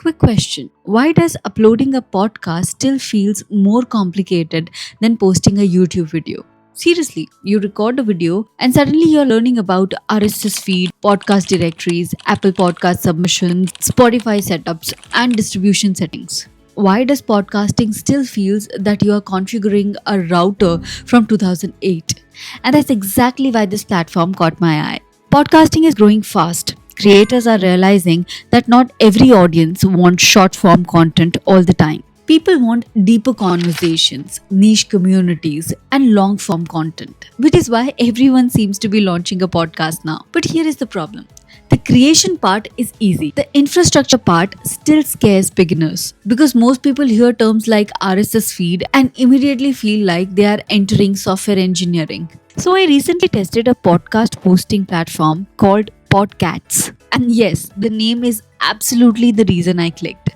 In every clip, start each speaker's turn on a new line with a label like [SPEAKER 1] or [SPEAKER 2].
[SPEAKER 1] Quick question. Why does uploading a podcast still feels more complicated than posting a YouTube video? Seriously, you record a video and suddenly you're learning about RSS feed, podcast directories, Apple podcast submissions, Spotify setups, and distribution settings. Why does podcasting still feels that you are configuring a router from 2008? And that's exactly why this platform caught my eye. Podcasting is growing fast. Creators are realizing that not every audience wants short form content all the time. People want deeper conversations, niche communities, and long form content, which is why everyone seems to be launching a podcast now. But here is the problem. The creation part is easy. The infrastructure part still scares beginners because most people hear terms like RSS feed and immediately feel like they are entering software engineering. So I recently tested a podcast hosting platform called Podcats. And yes, the name is absolutely the reason I clicked.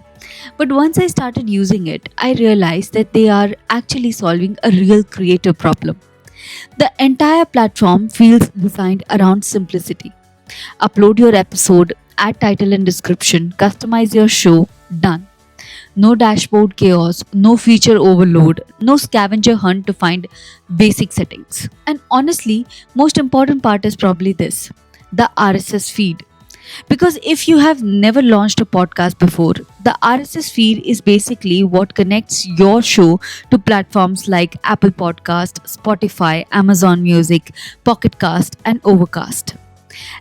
[SPEAKER 1] But once I started using it, I realized that they are actually solving a real creator problem. The entire platform feels designed around simplicity. Upload your episode, add title and description, customize your show, done. No dashboard chaos, no feature overload, no scavenger hunt to find basic settings. And honestly, most important part is probably this, the RSS feed. Because if you have never launched a podcast before, the RSS feed is basically what connects your show to platforms like Apple Podcast, Spotify, Amazon Music, Pocket Cast, and Overcast.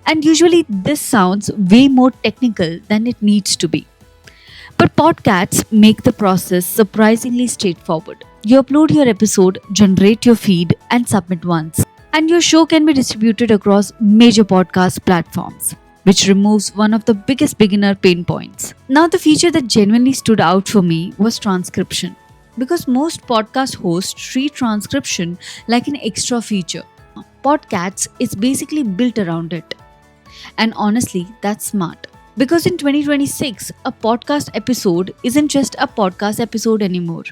[SPEAKER 1] And usually this sounds way more technical than it needs to be. But podcasts make the process surprisingly straightforward. You upload your episode, generate your feed, and submit once. And your show can be distributed across major podcast platforms, which removes one of the biggest beginner pain points. Now, the feature that genuinely stood out for me was transcription. Because most podcast hosts treat transcription like an extra feature. Podcasts is basically built around it. And honestly, that's smart. Because in 2026, a podcast episode isn't just a podcast episode anymore.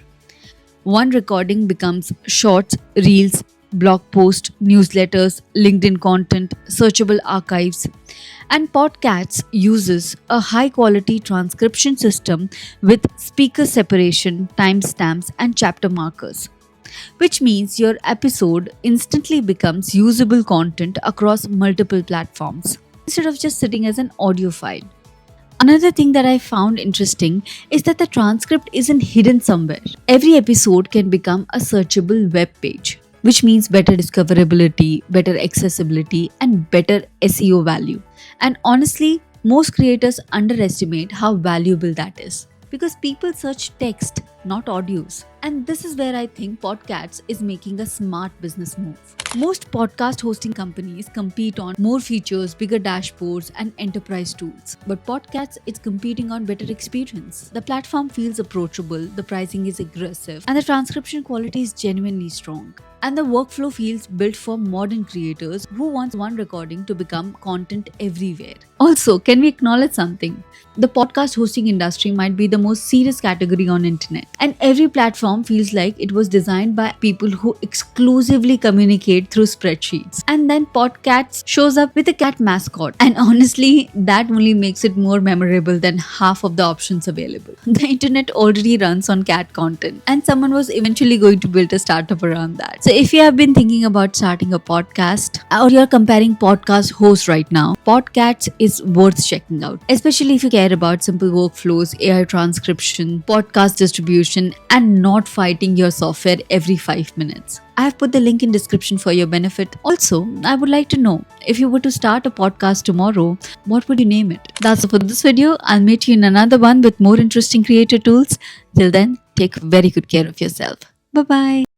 [SPEAKER 1] One recording becomes shorts, reels, blog posts, newsletters, LinkedIn content, searchable archives. And Podcasts uses a high quality transcription system with speaker separation, timestamps, and chapter markers, which means your episode instantly becomes usable content across multiple platforms instead of just sitting as an audio file. Another thing that I found interesting is that the transcript isn't hidden somewhere. Every episode can become a searchable web page, which means better discoverability, better accessibility, and better SEO value. And honestly, most creators underestimate how valuable that is because people search text, not audios. And this is where I think Podcasts is making a smart business move. Most podcast hosting companies compete on more features, bigger dashboards, and enterprise tools. But Podcasts is competing on better experience. The platform feels approachable, the pricing is aggressive, and the transcription quality is genuinely strong. And the workflow feels built for modern creators who wants one recording to become content everywhere. Also, can we acknowledge something? The podcast hosting industry might be the most serious category on internet, and every platform feels like it was designed by people who exclusively communicate through spreadsheets. And then Podcasts shows up with a cat mascot, and honestly, that only makes it more memorable than half of the options available. The internet already runs on cat content, and someone was eventually going to build a startup around that. So if you have been thinking about starting a podcast or you're comparing podcast hosts right now, Podcasts is worth checking out, especially if you care about simple workflows, AI transcription, podcast distribution, and not fighting your software every 5 minutes. I have put the link in description for your benefit. Also, I would like to know, if you were to start a podcast tomorrow, what would you name it? That's all for this video. I'll meet you in another one with more interesting creator tools. Till then, take very good care of yourself. Bye-bye.